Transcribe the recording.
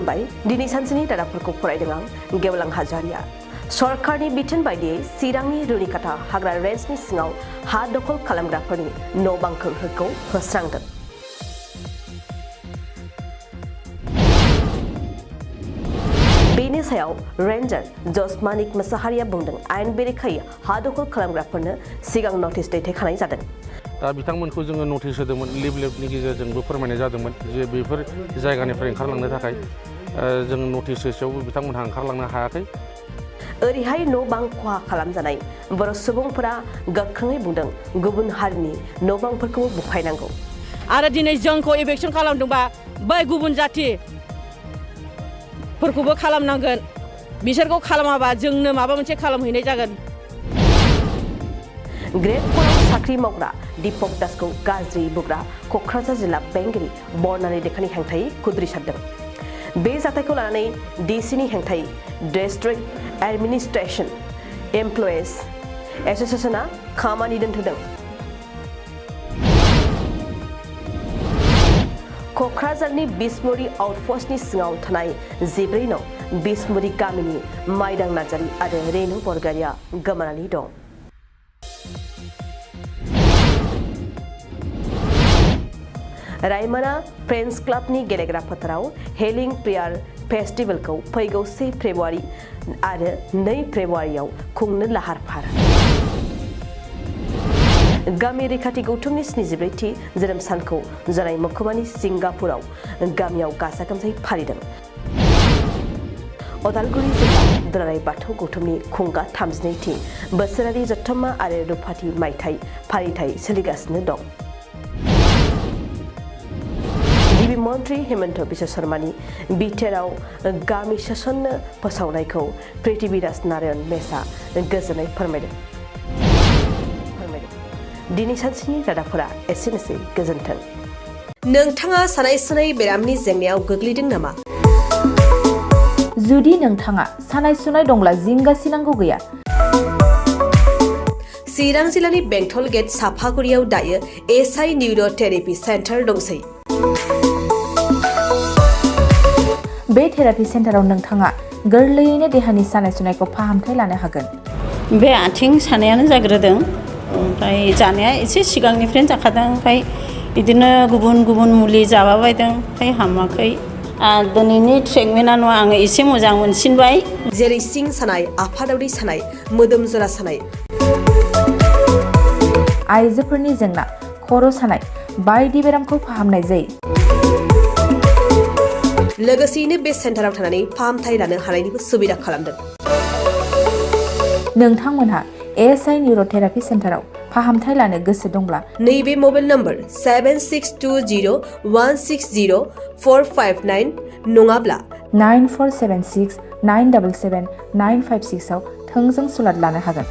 खुलुमबाय दिनै सानसेनि रादाबफोरखौ फरायदों आं गेवलां हाज'वारिया। सरकारनि बिथोन बायदियै चिरांनि रुनिकाटा हाग्रा रेन्जनि सिङाव हा दखल खालामग्राफोरनि न' बांफोरखौ फोस्रांदों। बेनि सायाव रेन्जार जसमानिक मोसाहारिया बुंदों आयेन बेरेखायै हा दखल खालामग्राफोरनो सिगां नटिस दैथायखानाय जादों। दा बिथांमोनखौ जोङो नटिस होदोंमोन लिफलेटनि गेजेरजोंबो फोरमायनाय जादोंमोन जे बेफोर जायगानिफ्राय ओंखारलांनो थाखाय जों नटिस होसेयावबो बिथांमोनहा ओंखारलांनो हायाखै। ओरैहाय न' बां खहा खालामजानाय बर' सुबुंफोरा गोख्रोङै बुंदों गुबुन हारिनि न' बांफोरखौ बुफायनांगौ। आरो दिनै जोंखौ इभेक्सन खालामदोंबा बै गुबुन जाथिफोरखौबो खालामनांगोन। बिसोरखौ खालामाबा जोंनो माबा मोनसे खालामहैनाय जागोन। ग्रेड फराव साख्रि मावग्रा दीपक दासखौ गाज्रि बुग्रा क'क्राझार जिल्ला बेंगिरि बरनारि लेखानि हेंथायै खुद्रिसारदों। बे जाथायखौ लानानै डिसिनि हेंथायै डिस्ट्रिक्ट एडमिनिस्ट्रेशन एमप्लयिज एस'सिएशना खामानि दोनथ'दों। क'क्राझारनि बिसमुरि आउटपस्टनि सिङाव थानाय 14 नं बिसमुरि गामिनि माइदां नार्जारि आरो रेनु बरगयारिया गोमानानै दं। रायमना फ्रेन्ड्स क्लाबनि गेलेग्रा फोथाराव हेलिं प्रेयार फेस्टिभेलखौ फैगौ 1 फेब्रुवारि आरो 2 फेब्रुवारियाव खुंनो लाहार फाहार। गामि रैखाथि गौथुमनि 74थि जोनोम सानखौ जानाय मख'मानि सिंगापुराव गामियाव गाजा गोमजायै फालिदों। अदालगुरि जिल्ला दुलाराय बाथौ गौथुमनि खुंगा 32थि बोसोरारि जथुम्मा आरो रुफाथि मायथाइ फालिथाय सोलिगासिनो दं। गिबि मन्त्रि हेमन्त बिश्व शर्मानि बिथोराव गामि सोसननो फोसावनायखौ पृथ्वीराज नारायण मेसआ गोजोननाय फोरमायदों। दिनै सानसेनि रादाबफोरा एसेनोसै, गोजोन्थों। नोंथाङा सानाय सुनाय बेरामनि जेंनायाव गोग्लैदों नामा? जुदि नोंथाङा सानाय सुनाय दंब्ला जिंगासिनांगौ गैया। चिरां जिल्लानि बेंटल गेट साफागुरियाव दायो एसआइ निउर'थेरापि सेन्टार दंसै। बे थेरापि सेन्टाराव नोंथाङा गोरलैयैनो देहानि सानाय सुनायखौ फाहामथाय लानो हागोन। बे आथिं सानायानो जाग्रोदों, ओमफ्राय जानाया एसे सिगांनिफ्रायनो जाखादों, ओमफ्राय बिदिनो गुबुन गुबुन मुलि जाबाबायदों, ओमफ्राय हामाखै। दिनैनि ट्रिटमेन्टआ नङा, आङो एसे मोजां मोनसिनबाय। जेरै सिं सानाय, आफादावरि सानाय, मोदोम जरा सानाय, आइजोफोरनि जेंना, खर' सानाय बायदि बेरामखौ फाहामनाय जायो। लोगोसेयैनो बे सेन्टाराव थानानै फाहामथाय लानो हानायनिबो सुबिदा खालामदों। नोंथांमोनहा एसआइ निउर'थेरापि सेन्टाराव फाहामथाय लानो गोसो दंब्ला नैबे मबाइल नम्बर 7620160459 नङाब्ला 9476977956 आव थोंजों सुलाद लानो हागोन।